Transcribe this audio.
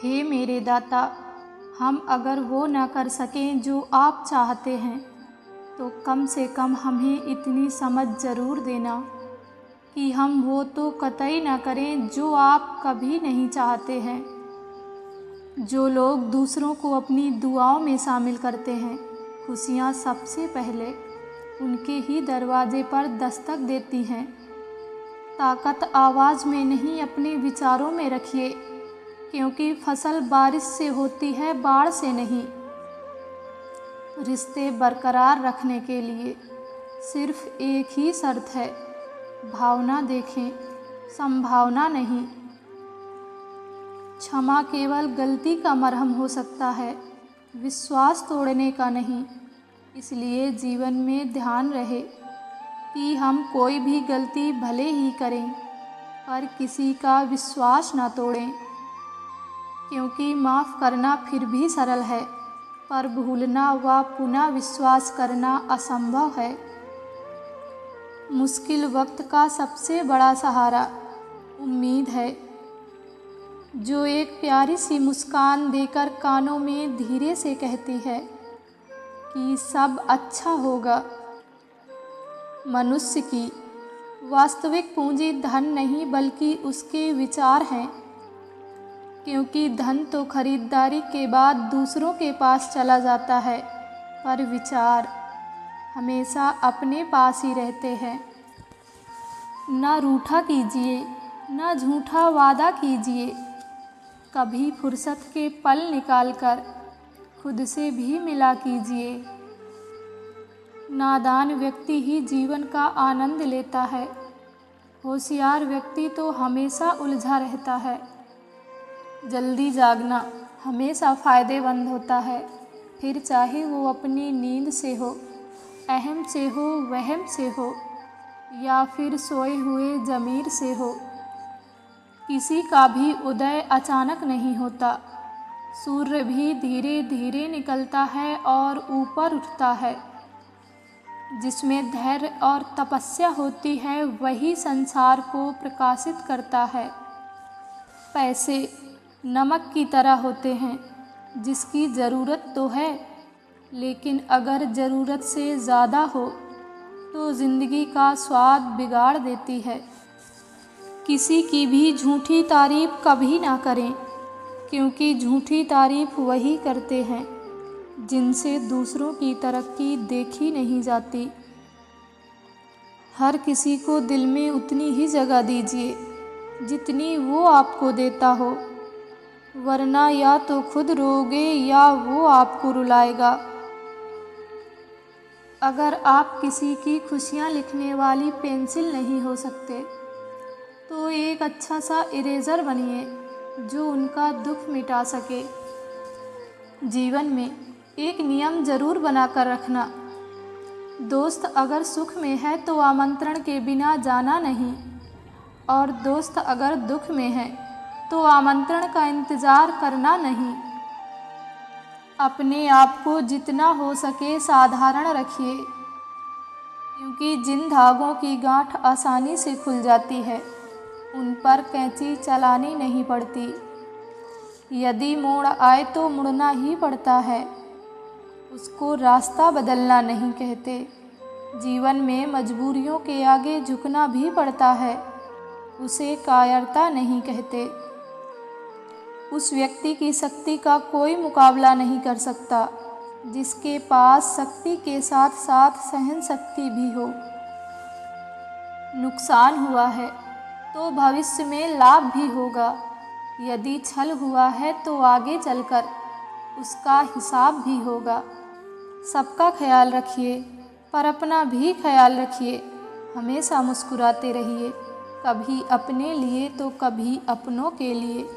हे मेरे दाता, हम अगर वो ना कर सकें जो आप चाहते हैं तो कम से कम हमें इतनी समझ ज़रूर देना कि हम वो तो कतई ना करें जो आप कभी नहीं चाहते हैं। जो लोग दूसरों को अपनी दुआओं में शामिल करते हैं, खुशियाँ सबसे पहले उनके ही दरवाजे पर दस्तक देती हैं। ताकत आवाज़ में नहीं, अपने विचारों में रखिए, क्योंकि फसल बारिश से होती है, बाढ़ से नहीं। रिश्ते बरकरार रखने के लिए सिर्फ एक ही शर्त है, भावना देखें, संभावना नहीं। क्षमा केवल गलती का मरहम हो सकता है, विश्वास तोड़ने का नहीं। इसलिए जीवन में ध्यान रहे कि हम कोई भी गलती भले ही करें, पर किसी का विश्वास ना तोड़ें, क्योंकि माफ़ करना फिर भी सरल है, पर भूलना व पुनः विश्वास करना असंभव है। मुश्किल वक्त का सबसे बड़ा सहारा उम्मीद है, जो एक प्यारी सी मुस्कान देकर कानों में धीरे से कहती है कि सब अच्छा होगा। मनुष्य की वास्तविक पूंजी धन नहीं बल्कि उसके विचार हैं, क्योंकि धन तो खरीदारी के बाद दूसरों के पास चला जाता है, पर विचार हमेशा अपने पास ही रहते हैं। ना रूठा कीजिए, ना झूठा वादा कीजिए, कभी फुर्सत के पल निकालकर खुद से भी मिला कीजिए। नादान व्यक्ति ही जीवन का आनंद लेता है, होशियार व्यक्ति तो हमेशा उलझा रहता है। जल्दी जागना हमेशा फ़ायदेमंद होता है, फिर चाहे वो अपनी नींद से हो, अहम से हो, वहम से हो, या फिर सोए हुए ज़मीर से हो। किसी का भी उदय अचानक नहीं होता, सूर्य भी धीरे धीरे निकलता है और ऊपर उठता है। जिसमें धैर्य और तपस्या होती है, वही संसार को प्रकाशित करता है। पैसे नमक की तरह होते हैं, जिसकी ज़रूरत तो है, लेकिन अगर ज़रूरत से ज़्यादा हो तो ज़िंदगी का स्वाद बिगाड़ देती है। किसी की भी झूठी तारीफ़ कभी ना करें, क्योंकि झूठी तारीफ़ वही करते हैं जिनसे दूसरों की तरक्की देखी नहीं जाती। हर किसी को दिल में उतनी ही जगह दीजिए जितनी वो आपको देता हो, वरना या तो खुद रोओगे या वो आपको रुलाएगा। अगर आप किसी की खुशियाँ लिखने वाली पेंसिल नहीं हो सकते, तो एक अच्छा सा इरेज़र बनिए जो उनका दुख मिटा सके। जीवन में एक नियम ज़रूर बनाकर रखना, दोस्त अगर सुख में है तो आमंत्रण के बिना जाना नहीं, और दोस्त अगर दुख में है तो आमंत्रण का इंतज़ार करना नहीं। अपने आप को जितना हो सके साधारण रखिए, क्योंकि जिन धागों की गांठ आसानी से खुल जाती है, उन पर कैंची चलानी नहीं पड़ती। यदि मोड़ आए तो मुड़ना ही पड़ता है, उसको रास्ता बदलना नहीं कहते। जीवन में मजबूरियों के आगे झुकना भी पड़ता है, उसे कायरता नहीं कहते। उस व्यक्ति की शक्ति का कोई मुकाबला नहीं कर सकता जिसके पास शक्ति के साथ साथ सहन शक्ति भी हो। नुकसान हुआ है तो भविष्य में लाभ भी होगा। यदि छल हुआ है तो आगे चलकर उसका हिसाब भी होगा। सबका ख्याल रखिए, पर अपना भी ख्याल रखिए। हमेशा मुस्कुराते रहिए, कभी अपने लिए तो कभी अपनों के लिए।